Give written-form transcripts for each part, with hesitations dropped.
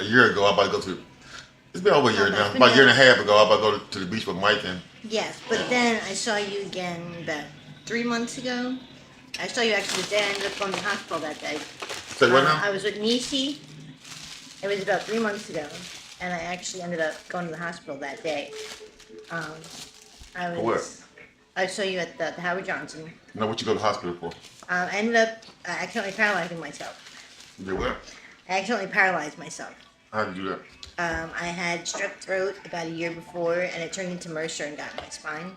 a year ago. I'm about to go to. It's been over a year now. About a year and a half ago, I'm about to go to the beach with Mike and. Yes, but then I saw you again about 3 months ago. I saw you actually the day I ended up going to the hospital that day. Say what now? I was with Nisi. It was about 3 months ago, and I actually ended up going to the hospital that day. I was. What? I saw you at the Howard Johnson. No, what you go to the hospital for? I ended up accidentally paralyzing myself. You did what? I accidentally paralyzed myself. How did you do that? I had strep throat about a year before, and it turned into MRSA and got in my spine.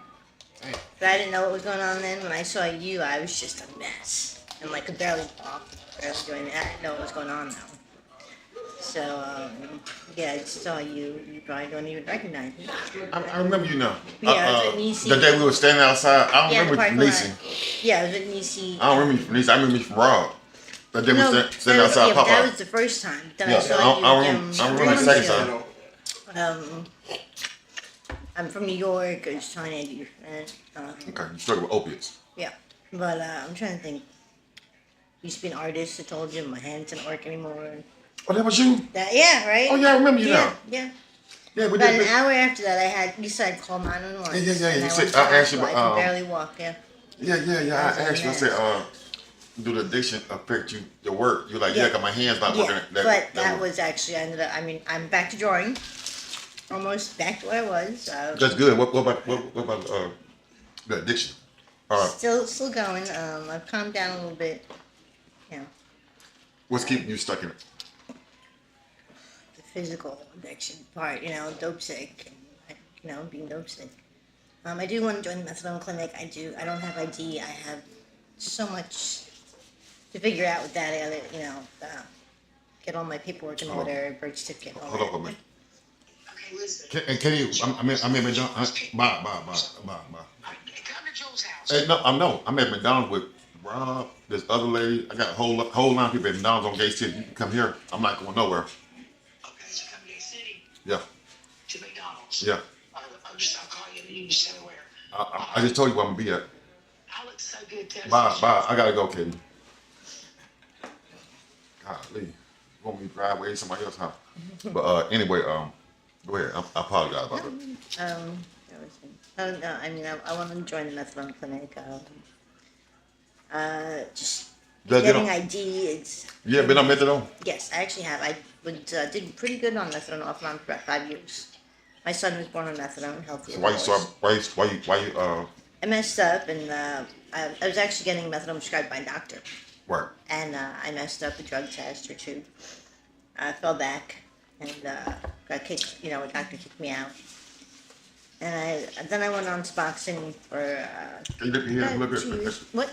Damn. But I didn't know what was going on then. When I saw you, I was just a mess. And like could barely walk, barely do anything. I didn't know what was going on though. So, yeah, I saw you. You probably don't even recognize me. I remember you now. Yeah, I was at Nisi. The day we were standing outside. I don't Yeah, remember you from Nisi. Yeah, I was at Nisi. I don't remember you from Nisi. I remember you from Rob. The day we were standing outside yeah, Popeye. that was the first time. Then Yeah, I saw you. I remember the second time. I'm from New York. I was trying to be your friend. Okay, you struggle with opiates. Yeah, but I'm trying to think. Used to be an artist. I told you my hands didn't work anymore. Oh, that was you? Yeah, right? Oh, yeah, I remember you now. Yeah. Yeah, we About did. an hour after that, you said call 911. Yeah. And You said, I I asked you I about, can barely walk, yeah. Yeah. I asked you, I said, do the addiction affect your work? You're like, yeah, 'cause my hands not working. That was actually, I'm back to drawing. Almost back to where I was. That's good. What about the addiction? Still going. I've calmed down a little bit. You know, What's keeping you stuck in it? the physical addiction part, dope sick, and, being dope sick. I do want to join the methadone clinic. I don't have ID. I have so much to figure out with that. I gotta, get all my paperwork in order, birth certificate, all Hold that. on for a minute. Okay, listen. Can you? I'm at McDonald's. Bye. Come to Joe's house. Hey, no, I'm at McDonald's with Rob. This other lady. I got a whole line of people at McDonald's on Gate City. You can come here. I'm not going nowhere. Okay, so come to Gate City. Yeah. To McDonald's. Yeah. I'll call you and you just tell me where. I just told you where I'm gonna be at. I look so good. Bye. I gotta go, Katie. Golly. You want me to drive away to somebody else's house? But anyway, go ahead. I apologize about that. No, I want to join the methadone clinic. Just Does it getting on- ID. It's You ever been on methadone? yes, I actually have. I did pretty good on methadone off and on for about 5 years. My son was born on methadone, healthy. So as why you I messed up, and I was actually getting methadone prescribed by a doctor, work? and I messed up a drug test or two. I fell back and got kicked. A doctor kicked me out, and then I went on Suboxone for Can you lift your head a little about 2 bit? years. What?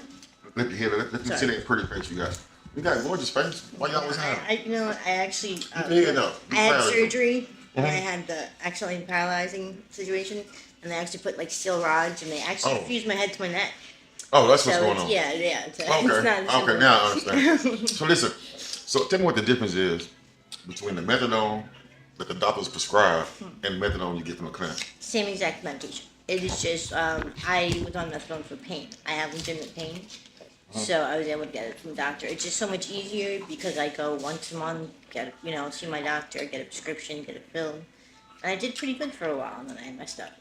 Lift your head. Let me see that pretty face you got. You got a gorgeous face. Why you always have? I actually Keep your head up. Be I had proud of yourself. surgery when I had the accidentally paralyzing situation, and they actually put like steel rods, and they actually fused my head to my neck. Oh, that's what's So going it's, on. yeah, it's Okay. not simple. Okay. Now I understand. So listen. So tell me what the difference is between the methadone that the doctors prescribe and methadone you get from the clinic. Same exact medication. It is just I was on methadone for pain. I have legitimate pain, so I was able to get it from the doctor. It's just so much easier because I go once a month, see my doctor, get a prescription, get it filled, and I did pretty good for a while, and then I messed up.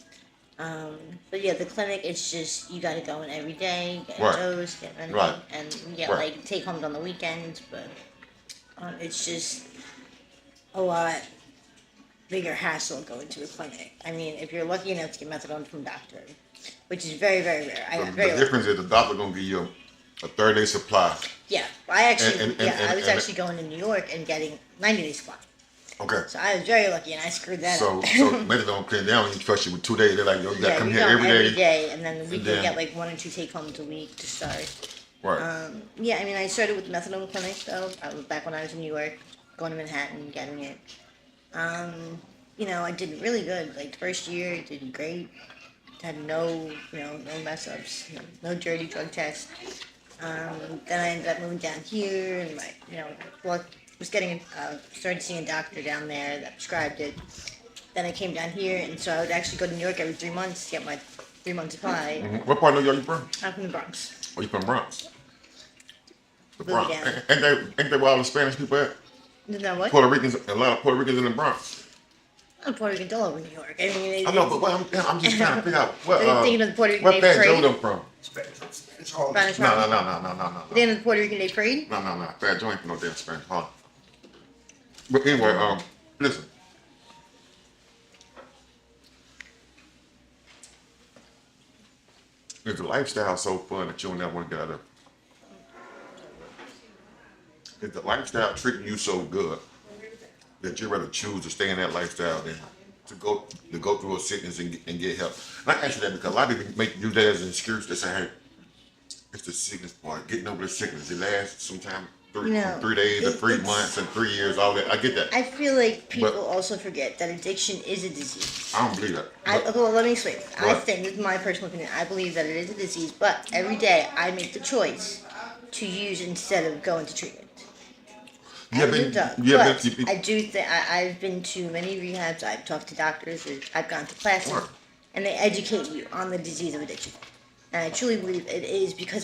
But yeah, the clinic, it's just you got to go in every day, get a Right. dose, get anything, Right. and you get Right. like take homes on the weekends. But it's just a lot bigger hassle going to a clinic. I mean, if you're lucky enough to get methadone from a doctor, which is very, very rare. I got The very lucky. difference is the doctor gonna give you a 30-day supply. Yeah, I actually, And- I was and- actually going to New York and getting 90-day supply. Okay. So I was very lucky, and I screwed that So up. methadone clean down. You trust you with 2 days. They're like, yo, you gotta Yeah, come you here come every day. and then we And can then- get like 1 or 2 take homes a week to start. Right. Yeah, I mean, I started with the methadone clinic though. I was back when I was in New York, going to Manhattan, getting it. I did really good. Like the first year, I did great. Had no mess ups, no dirty drug tests. Then I ended up moving down here, and was started seeing a doctor down there that prescribed it. Then I came down here, and so I would actually go to New York every 3 months to get my 3-month supply. What part of New York you from? I'm from the Bronx. Oh, you from Bronx? The Moved Bronx. down. Ain't they where all the Spanish people at? Isn't that what? Puerto Ricans, a lot of Puerto Ricans in the Bronx. I'm Puerto Rican all over New York. I mean, I know, but I'm just trying to figure out what Are you thinking of the Puerto Rican where Day Fat Joe Parade? them from. It's hard. Spanish No, Harlem? no, no, no, no, no, no, You thinking of the Puerto Rican Day Parade? no, no, no. Fat Joe ain't from no damn Spanish Harlem. But anyway, listen. Is the lifestyle so fun that you'll never want to get out of? Is the lifestyle treating you so good that you'd rather choose to stay in that lifestyle than to go through a sickness and get help? And I ask you that because a lot of people use that as an excuse. They say, "Hey, it's the sickness part. Getting over the sickness. It lasts sometimes from 3 days to 3 months and 3 years. All that. I get that. I feel like people But- also forget that addiction is a disease. I don't believe that. Okay, well, let me explain. I Right. think, this is my personal opinion, I believe that it is a disease, but every day I make the choice to use instead of going to treatment. Yeah, But I do think I've been to many rehabs. I've talked to doctors. I've gone to classes, Right. and they educate you on the disease of addiction. And I truly believe it is because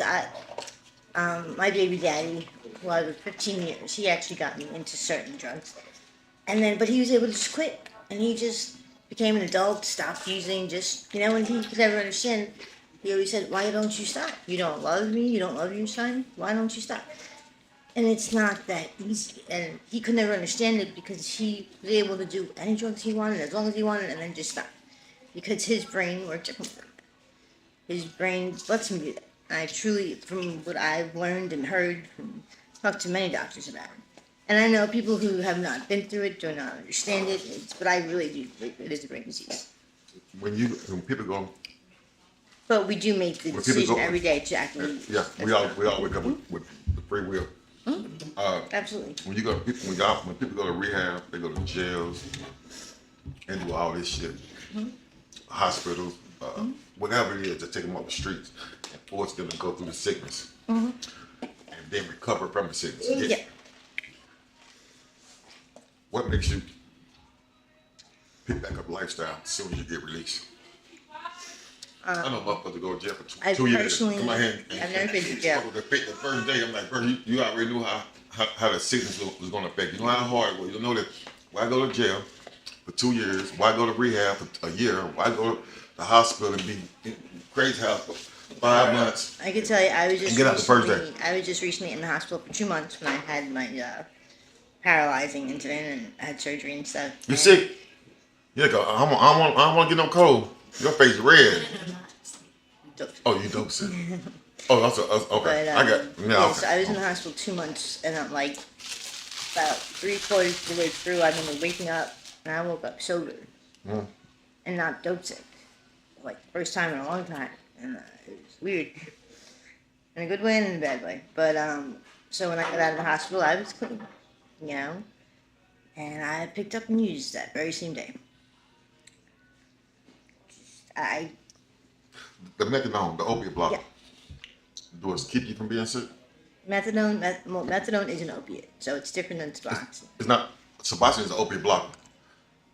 my baby daddy, who I was with 15 years, he actually got me into certain drugs, but he was able to just quit, and he just became an adult, stopped using. And he could never understand. He always said, "Why don't you stop? You don't love me. You don't love your son. Why don't you stop?" And it's not that easy. And he could never understand it because he was able to do any drugs he wanted as long as he wanted and then just stop. Because his brain worked differently. His brain lets him do that. I truly, from what I've learned and heard, talked to many doctors about it. And I know people who have not been through it do not understand it, but I really do believe it is a brain disease. When people go, But we do make the When people decision go- every day to actually. yeah, we all wake up with the free will. Absolutely. When people go to rehab, they go to jails and do all this shit, hospitals, whatever it is, to take them off the streets and force them to go through the sickness and then recover from the sickness. Yeah. What makes you pick back up lifestyle as soon as you get released? I know motherfuckers go to jail for I two years. personally- Come out here I've never been to jail. The first day, I'm like, bro, you already knew how the sickness was going to affect you. You know how hard it was. You know that why go to jail for 2 years? Why go to rehab for a year? Why go to the hospital and be in crazy house for 5 months? I can tell you, I was just get out the first recently in the hospital for 2 months when I had my paralyzing incident and I had surgery and stuff. You sick? Yeah, I don't want to get no cold. Your face red. Oh, you dope sick. Oh, that's okay. But, I got yeah, so I was in the hospital 2 months, and I'm like about 3/4 of the way through. I remember waking up, and I woke up sober and not dope sick, like first time in a long time, and it was weird, in a good way and in a bad way. But so when I got out of the hospital, I was clean, and I picked up and used that very same day. The methadone, the opiate blocker. Yeah. Does it keep you from being sick? Methadone is an opiate, so it's different than Suboxone. It's not. Suboxone is an opiate blocker,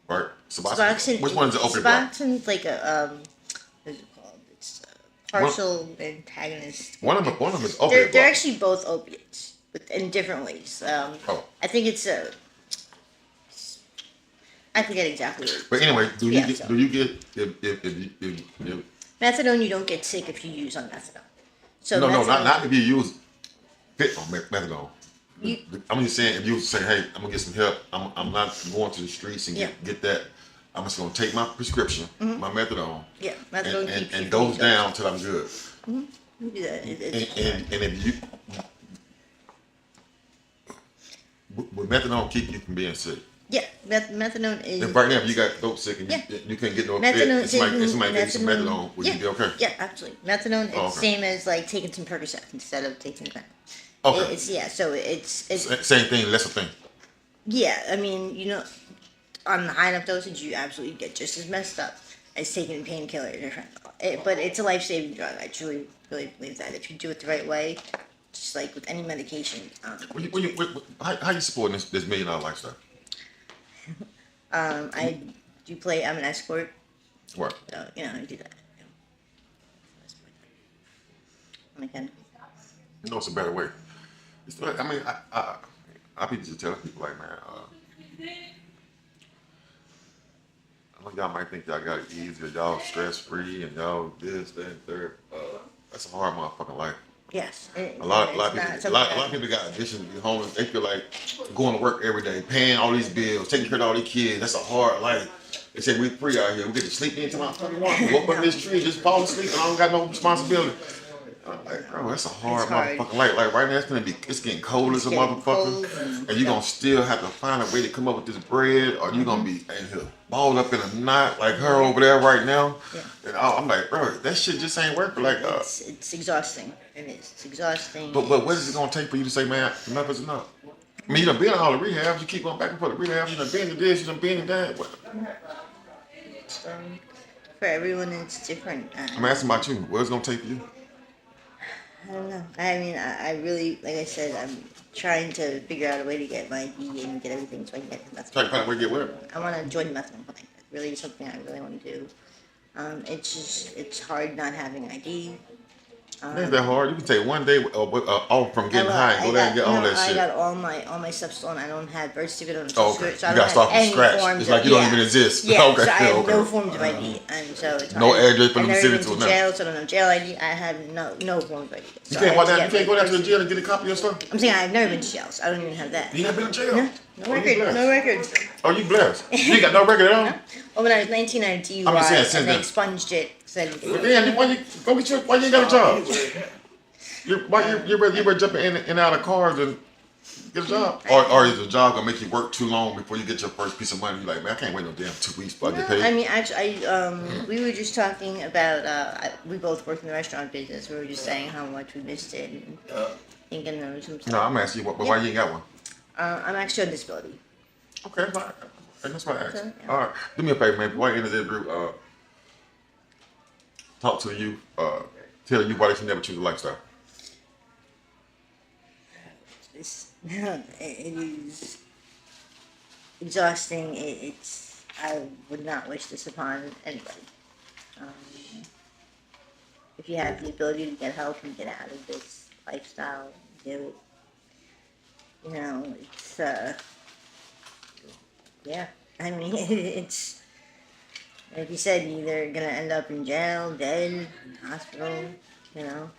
right? Suboxone. Which one is the opiate blocker? Suboxone's like a what is it called? It's a partial antagonist. One of them is They're opiate blocker. actually both opiates, but in different ways. Oh. I think it's a. I forget exactly. What But anyway, do Yeah, you get so. if Methadone, you don't get sick if you use on methadone. So no, methadone, not if you use fit on methadone. You- I'm just saying, if you say, hey, I'm gonna get some help, I'm not going to the streets and Yeah. get that. I'm just gonna take my prescription, my methadone, Yeah, methadone and keeps you and from dose being down till I'm good. You do that. And if you would methadone keep you from being sick? Yeah, methadone is. If right now, if you got dope sick and Yeah. you can't get no Methadone, fit, somebody gave you some methadone, would yeah, you be okay? Yeah, absolutely. Methadone is Oh, the okay. same as like taking some Percocet instead of taking that. Okay. It's Same thing, lesser thing. yeah. I mean, on the high enough dosage, you absolutely get just as messed up as taking a painkiller. But it's a life-saving drug. I truly, really believe that if you do it the right way, just like with any medication. How you supporting this $1 million lifestyle? I do play. I'm an escort, What? so I do that. I can. It's a better way. I mean, I be just telling people like, man, I know y'all might think y'all got it easier, y'all stress free, and y'all this, that, and third. That's a hard motherfucking life. Yes. A lot of It's people, not a lot, something a lot of people got addiction to be homeless. They feel like going to work every day, paying all these bills, taking care of all these kids. That's a hard life. They say we free out here. We get to sleep anytime I fucking want. We walk up this tree, just fall asleep, and I don't got no responsibility. I'm like, bro, that's a hard hard. motherfucking life. Like right now, it's getting cold as a getting cold motherfucker, and you gonna still have to find a way to come up with this bread, or you gonna be in here balled up in a knot like her over there right now. Yeah. And I'm like, bro, that shit just ain't working. Like, It's exhausting. It is. It's exhausting. but what is it gonna take for you to say, man, enough is enough? I mean, you done been in all the rehabs. You keep going back and forth to rehabs. You done been to this. You done been to that. For everyone, it's different. I'm asking about you. What is it gonna take for you? I don't know. I mean, I really, like I said, I'm trying to figure out a way to get my D and get everything so I can get the Try methadone. to find a way to get where? I want to join the methadone clinic. It's really something I really want to do. It's hard not having ID. It ain't that hard. You can take one day off from getting high and go there and get all that I shit. got all my stuff stolen. I don't have birth certificate on the Oh, social okay. security, so I You don't gotta start have from any scratch. forms It's of- like you don't even exist. Yeah, Okay, so I have okay. no forms of ID, and so it's No hard. address for I've them never cities been or to nothing. jail, so I don't have jail ID. I have no forms of ID. You So can't I walk have down. to You can't get go my down to the birth jail and get a copy of your stuff. I'm saying I've never been to jail, so I don't even have that. You ain't been in jail. No Oh, you record, blessed. no record. Oh, you blessed. You ain't got no record at all. Well, when I was 19, I had DUI, I'm just saying, since and they then. expunged it. So I didn't get Well, it. damn, why you ain't got a job? You better jumping in and out of cars and get a job, or is the job gonna make you work too long before you get your first piece of money? You're like, man, I can't wait no damn 2 weeks before I get paid. I mean, actually, we were just talking about, we both work in the restaurant business. We were just saying how much we missed it and thinking there was some No, I'm asking you, but why you ain't got one? I'm actually on disability. Okay, fine. That's what I asked. Okay, yeah. All right, do me a favor, man. Before I end this interview, talk to you, tell you why they should never choose a lifestyle. It is exhausting. I would not wish this upon anybody. Um, if you have the ability to get help and get out of this lifestyle, do it. You know, it's yeah. I mean, it's like you said, you're either gonna end up in jail, dead, hospital. You know,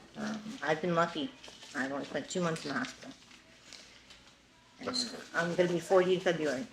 I've been lucky. I've only spent 2 months in the hospital. And I'm gonna be 40 in February.